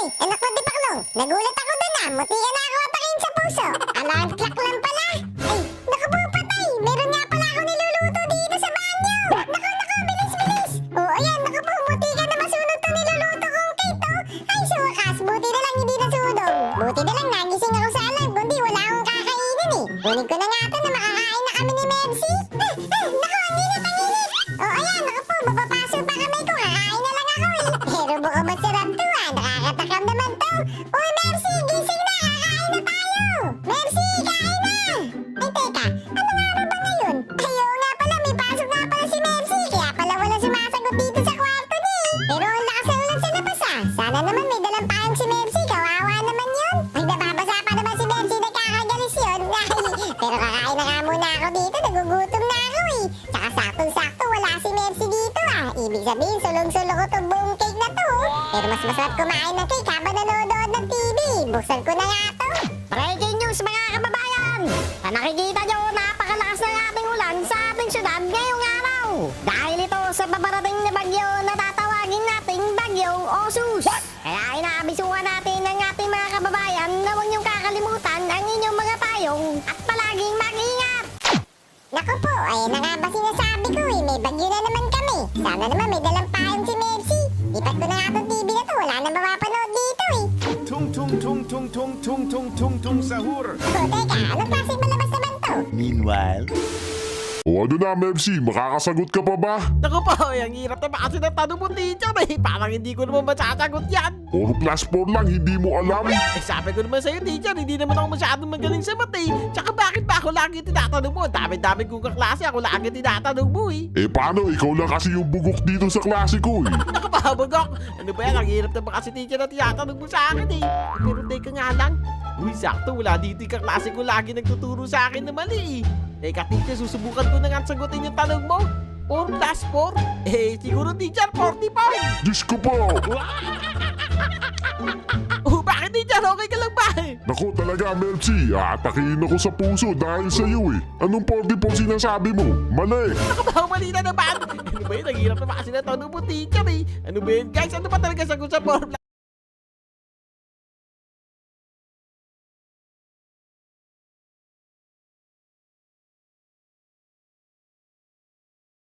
anak mo di baklong. Nagulat ako dun muti ka na ako atakin sa puso. Alarm clock lang pala. Ay, naku po, patay. Meron nga pala ako niluluto dito sa banyo. Naku, bilis. Oo, ayan, naku po, muti ka na masunog to niluluto kong cake, oh. Ay, sa wakas, buti na lang hindi nasunog. Buti na lang nagising ako sa alarm, kundi wala akong kakainin eh. Kunin ko na nga to na makakain na kami ni Mercy. Naku, ang init. Oo, ayan, naku po, mapapaso pa kamay ko, kakain na lang ako eh. Pero baka masarap to nakakatakam naman to. Uy, Mercy, gising na, kakain na tayo. Mercy, kain na. Ay, teka, anong araw ba ngayon? Ayaw nga pala, may pasok nga pala si Mercy, kaya pala wala sumasagot dito sa kwarto niya eh. Pero ang lakas ng ulan sa labas Sana naman may dalang payong si Mercy, kawawa naman yun. Ay, nababasa pa naman si Mercy, nagkakagalis yun. Pero kakain na nga muna ako dito, nagugutom na ako eh. Tsaka saktong-sakto, wala si Mercy dito Ibig sabihin, sulong-sulo ko tong buong cake na to. Pero mas masarap kumain ng cake habang nanonood ng TV. Buksan ko na nga to. Breaking news mga kababayan! Na nakikita nyo, napakalakas ng ating ulan sa ating syudad ngayong araw. Dahil ito sa paparating na bagyo na tatawagin nating bagyong Osus. Kaya inaabisuhan natin ang ating mga kababayan na huwag niyong kakalimutan ang inyong mga payong at palaging mag-ingat. Naku po, ayun na nga ba sinasabi ko may bagyo na naman kami. Sana naman may dalang payong si Mercy. Lipat ko na nga tong TV na to, wala na mapapanood dito Tung tung tung tung tung tung tung tung tung sahur. Teka, anong klaseng malabas naman to? Meanwhile, O ano na, Mepsi? Makakasagot ka pa ba? Naku po, ang hirap na kasi ng tanong mo, teacher eh. Parang hindi ko naman masasagot yan. 4 plus 4 lang, hindi mo alam. Eh sabi ko naman sa'yo, teacher, hindi naman ako masyadong magaling sa mata eh. Tsaka bakit ba ako lagi tinatanong mo? Dami-dami kong kaklase, ako lagi tinatanong mo eh. Eh paano? Ikaw lang kasi yung bugok dito sa klase ko Naku pa, bagok. Ano ba yan? Ang hirap naman kasi teacher na tinatanong mo sa akin eh. Pero teka nga lang. Uy, sakto, wala dito yung kaklase ko lagi nagtuturo sa akin na mali eh. Teka, teacher, susubukan ko na nga sagutin yung tanong mo. 4 plus 4? Eh, siguro teacher, 45. Diyos ko po! Oh, bakit teacher? Okay ka lang ba? Naku talaga, Mepsi. Atakihin ako sa puso dahil sa iyo Anong 44 sinasabi mo? Mali! Nakabaho, mali na naman. Ano ba yun? Ang hirap naman kasi na tanong mo, teacher eh. Ano ba yun, guys? Ano ba talaga sagot sa 4 plus